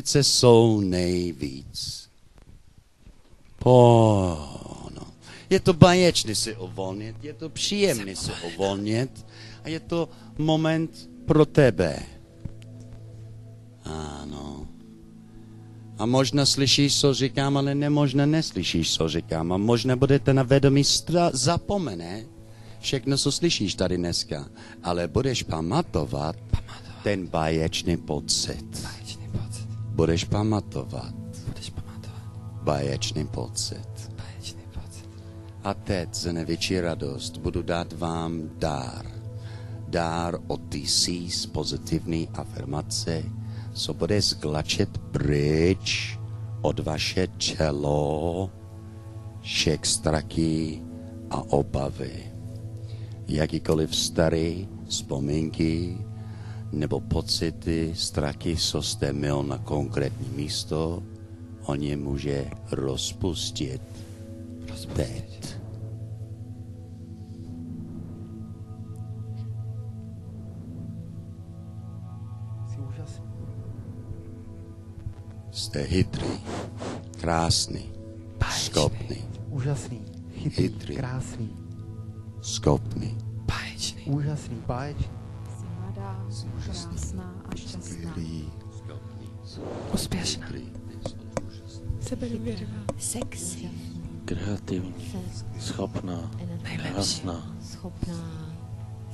jsou nejvíc. No. Je to báječné se uvolnit, je to příjemné se uvolnit a je to moment pro tebe. Ano. A možná slyšíš, co říkám, ale nemožná neslyšíš, co říkám. A možná budete na vědomí zapomene všechno, co slyšíš tady dneska. Ale budeš pamatovat ten báječný pocit. Budeš pamatovat. Báječný pocit. A teď za největší radost budu dát vám dár. Dár od TC's pozitivní afirmace, co bude zglačit pryč od vaše tělo všech strachy a obavy. Jakýkoliv starý vzpomínky nebo pocity, strachy, co jste měl na konkrétní místo, on je může rozpustit. Teď. Jste chytrý, krásný, schopný. Úžasný, chytrý, krásný. Schopný. Báječný. Úžasný, báječný. Jsi mladá, krásná a šťastná. Úspěšná. Sebedůvěřivá. Sexy. Kreativní. Schopná. Krásná. Schopná.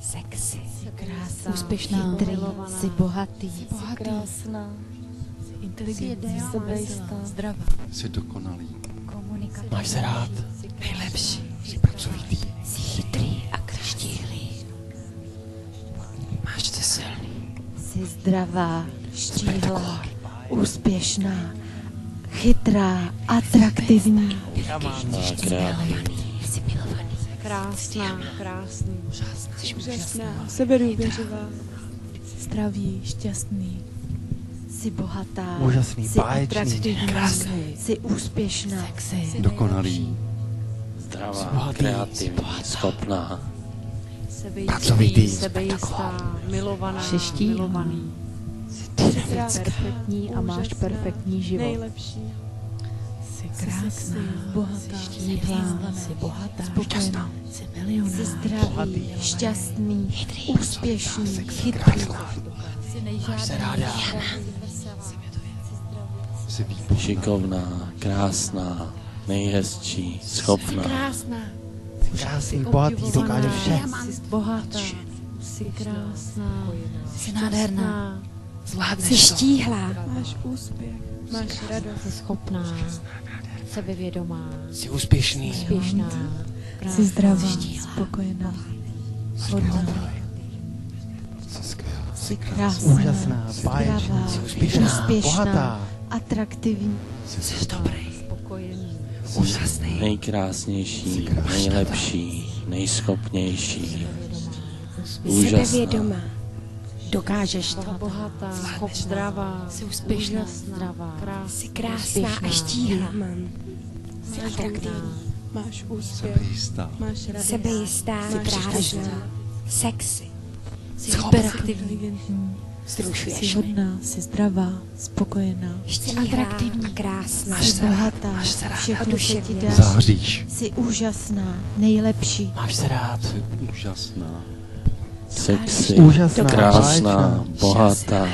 Sexy. Krásná. Úspěšná. Chytrý. Jsi bohatý. Jsi krásná. Jsi inteligentní. Jsi sebejistá. Zdravá. Jsi dokonalý. Komunikativní. Máš se rád. Nejlepší. Jsi pracovitý. Jsi chytrý a štíhlý. Máš se silný. Jsi zdravá, štíhlá, úspěšná, chytrá, atraktivní. Jsi milovaný. Krásná, krásný. Jsi úžasná. Sebedůvěřivá. Jsi zdravý, šťastný. Jsi bohatá. Úžasný, jsi báječný, atraktivní, krásný. jsi úspěšná. Jsi Dokonalý. Zdravá, kreativní, schopná. Pracovitý. Sebejistá, milovaná, Jsi štíhlá. milovaný. Jsi Perfektní a máš perfektní život. Nejlepší. Jsi krásná, bohatá, štíhlá, jsi bohatá, Šťastná. jsi milionář. Jsi zdravý, šťastný, úspěšný, chytrý. Máš se ráda. Jsi výborná. Šikovná, krásná, nejhezčí, schopná. Krásná. Krásný, bohatý, dokáže vše. Jsi bohatá. Jsi krásná. Jsi nádherná, Zvládneš jsi to. štíhlá, Máš úspěch. Máš radost. jsi schopná, sebevědomá, Jsi úspěšný. úspěšná, Jsi zdravá. spokojená, Hodná. Jsi skvělá. jsi krásná, Úžasná, báječná. zdravá, Jsi úspěšná, bohatá. atraktivní, Jsi dobrý, Spokojený. Úžasný. Nejkrásnější, nejlepší, nejschopnější. Úžasná. dokážeš to, Bohatá. Zdravá. jsi úspěšná, Úžasná. zdravá, Krásná. krásná a štíhlá, Jsi atraktivní. Máš úspěch. Sebejistá. Máš radost. Sebejistá, Jsi prázdná, sexy, jsi hyperaktivní, Inteligentní. jsi hodná, jsi zdravá, spokojená, štíhlá a krásná, jsi bohatá, všechno se ti dá, Záříš. jsi úžasná, nejlepší, Máš se rád. Jsi úžasná. Sexy, Úžasná, krásná, báječná. bohatá,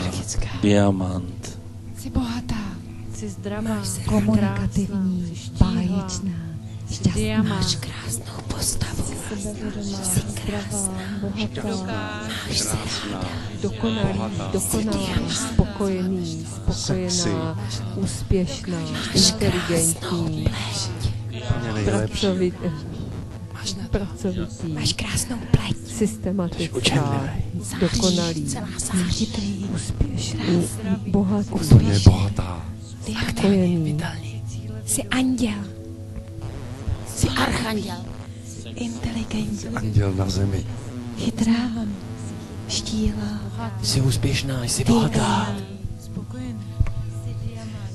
diamant. jsi bohatá, Jsi zdravá. komunikativní, Krásná. Jsi štíhlá. báječná, Diamant. máš krásnou postavu, Sebevědomá. Zdravá. Bohatá. Dokonalý. Spokojený. Spokojená. Úspěšná. Inteligentní. Pracovitý. máš krásnou pleť, Systematická. Dokonalý. chytrý, Úspěšný. Bohatý. Úplně bohatá. Spokojený. jsi anděl, jsi archanděl, inteligentní, Anděl na zemi. chytrá, štíhlá, Jsi úspěšná, jsi bohatá.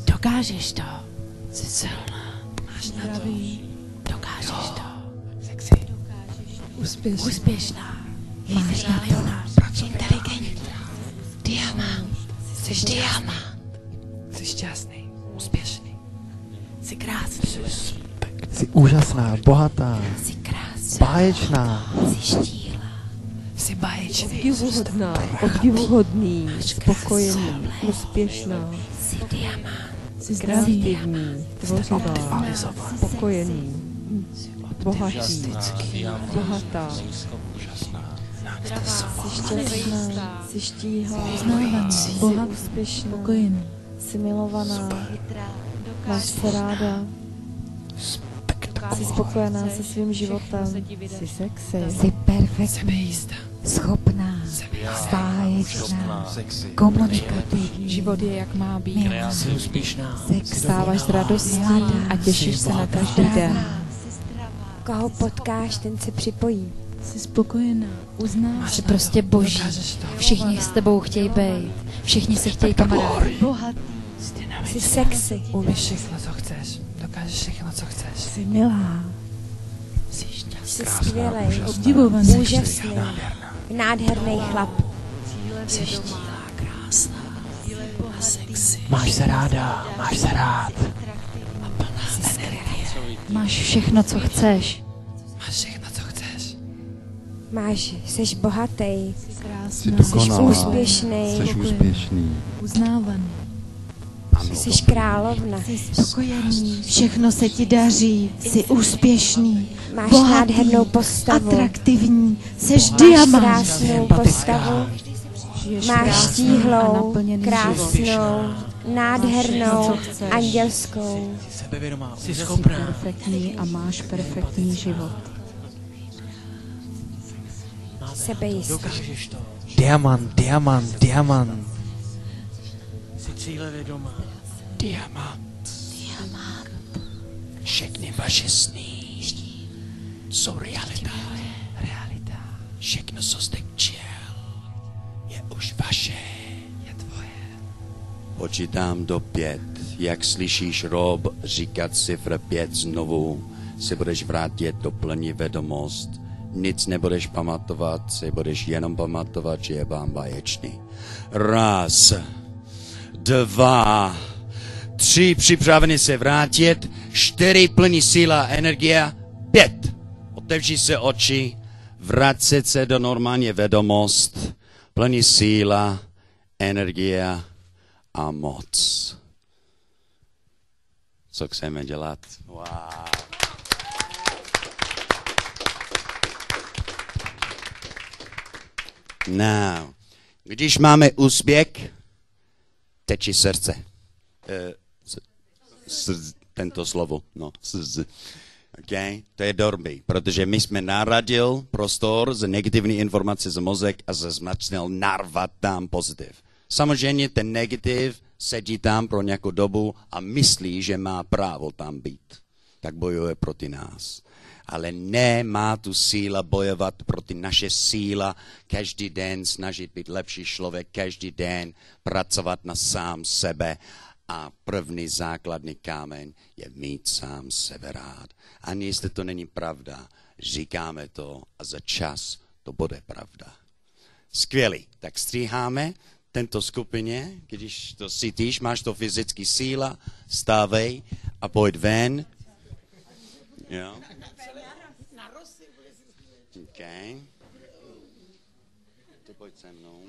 dokážeš to, jsi silná, máš na to, dokážeš to, Sexy. úspěšná, máš na to, inteligentní, diamant, jsi diamant, Jsi šťastný, úspěšný. Jsi krásný. Jsi úžasná, bohatá, Jsi krásná. báječná. Jsi štíhlá. Jsi báječný. Obdivuhodná, obdivuhodný, spokojený, úspěšná, Jsi diamant. jsi kreativní, tvořivá, spokojený, bohatý, bohatá, Jsi šťastná, jsi štíhlá, bohatá, úspěšná, spokojený. jsi milovaná, máš se ráda, jsi spokojená se svým životem, jsi sexy, Jsi perfektní, Sebejistá. schopná, báječná, komunikativní, život je jak má být, Jsi úspěšná. stáváš s radostí a těšíš se na každý den. Koho potkáš, ten se připojí. Jsi spokojená, uznáš. Jsi prostě boží. Dokážeš to. Všichni s tebou chtějí být. Všichni se chtějí kamarádit. Bohatý, Jsi sexy, Umíš všechno, co chceš. Dokážeš všechno, co chceš. jsi milá, Jsi šťastná. jsi skvělej, obdivovaný, úžasný, nádherný chlap. Jsi štíhlá, krásná. A sexy. Máš se ráda, máš se rád. Máš všechno, co chceš. Máš všechno, co chceš. Jsi bohatý, krásná, jsi dokonalá. úspěšný, Jsi úspěšný. uznávaný. jsi královna, Spokojený, všechno se ti daří, jsi úspěšný, máš bohatý, nádhernou postavu, atraktivní, seš máš diamant. krásnou postavu, žiješ máš krásný a štíhlou, naplněný život. krásnou, nádhernou, co chceš. andělskou. Sebevědomá. Jsi Jsi schopná. perfektní a máš perfektní život. Sebejistá. Dokážeš to. Diamant, diamant, diamant. Jsi cílevědomá. Diamant. Všechny vaše sny jsou realita. Všechno, co jste chtěl, je už vaše. Je tvoje. Počítám do 5. Jak slyšíš Rob říkat cifra 5 znovu, se budeš vrátit do plní vědomost. Nic nebudeš pamatovat, se budeš jenom pamatovat, že je vám báječný. 1, 2, 3, připravený se vrátit. 4, plní síla a energie. 5, otevři se oči, vracet se do normální vědomost. Plní síla, energie a moc. Co chceme dělat? Wow. Now, když máme úspěch, teče srdce. Tento slovo, no, okay? To je dobrý, protože my jsme naradil prostor z negativní informace z mozek a zmačnil narvat tam pozitiv. Samozřejmě ten negativ sedí tam pro nějakou dobu a myslí, že má právo tam být. Tak bojuje proti nás. Ale nemá tu síla bojovat proti naše síla, každý den snažit být lepší člověk, každý den pracovat na sám sebe. A první základní kámen je mít sám sebe rád. Ani jestli to není pravda, říkáme to a za čas to bude pravda. Skvělý. Tak stříháme tento skupině, když to cítíš, máš to fyzický síla, stávej a pojď ven. Jo. Okay. Ty pojď se mnou.